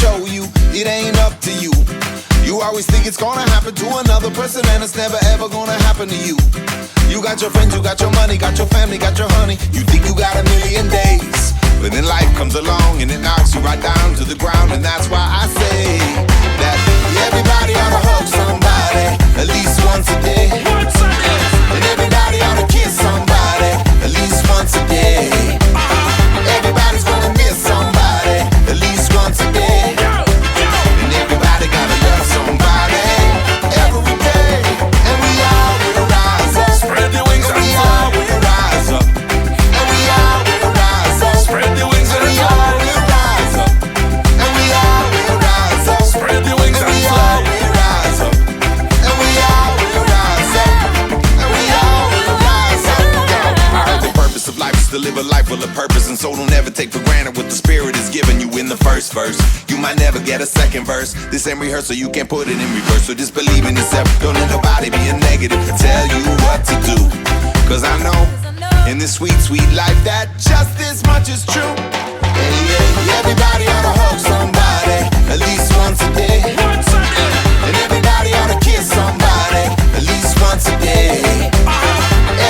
show you it ain't up to you. You always think it's gonna happen to another person, and it's never ever gonna happen to you. You got your friends, you got your money, got your family, got your honey. You think you got a million days, but then life comes along and it knocks you right down to the ground. And that's why I say that everybody ought to hug somebody at least once a day. And everybody ought to kiss somebody at least once a day. Everybody's gonna miss somebody at least once a day. And everybody gotta love somebody every day. And we all will rise up. Spread your wings and we all will rise up. And we all will rise up. Spread your wings and we all will rise up. And we all will rise up. Spread your wings and we all will rise up. And we all will rise up. And we all will rise up. I heard the purpose of life is to live a life full of purpose, and so don't ever take for granted what the Spirit is giving you in the first verse. You might never get a second verse. This ain't rehearsal, you can't put it in reverse. So just believe in yourself. Don't let nobody be a negative to tell you what to do. Cause I know in this sweet, sweet life that just this much is true. Hey, yeah, everybody ought to hug somebody at least once a day. And everybody ought to kiss somebody at least once a day.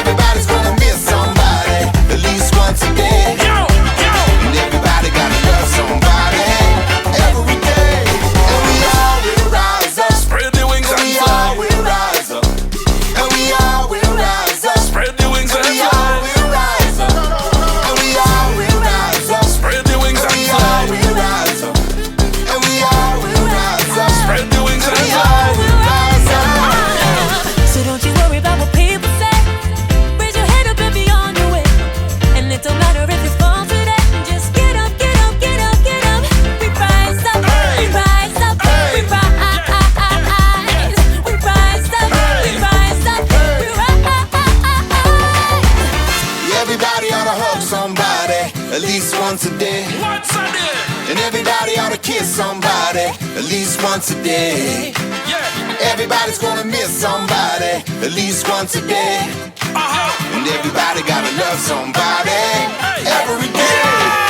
Everybody's gonna miss somebody at least once a day. And everybody gotta love somebody every day. And we all will rise up. Spread your wings and we all will rise up. And we all will rise up. Spread your wings and we all will rise up. And we all will rise up. Spread your wings and we all will rise up. And we all will rise up. Spread your wings and we all will rise up. So don't you worry about what people say. Raise your head up and be on your way. And it don't matter if it's fall today. Just get up, get up, get up, get up. We rise up, we rise up, we rise. We rise up, we rise up, we rise. Everybody ought to hug somebody at least once a day. And everybody ought to kiss somebody at least once a day. Everybody's gonna miss somebody at least once a day. And everybody gotta love somebody every day.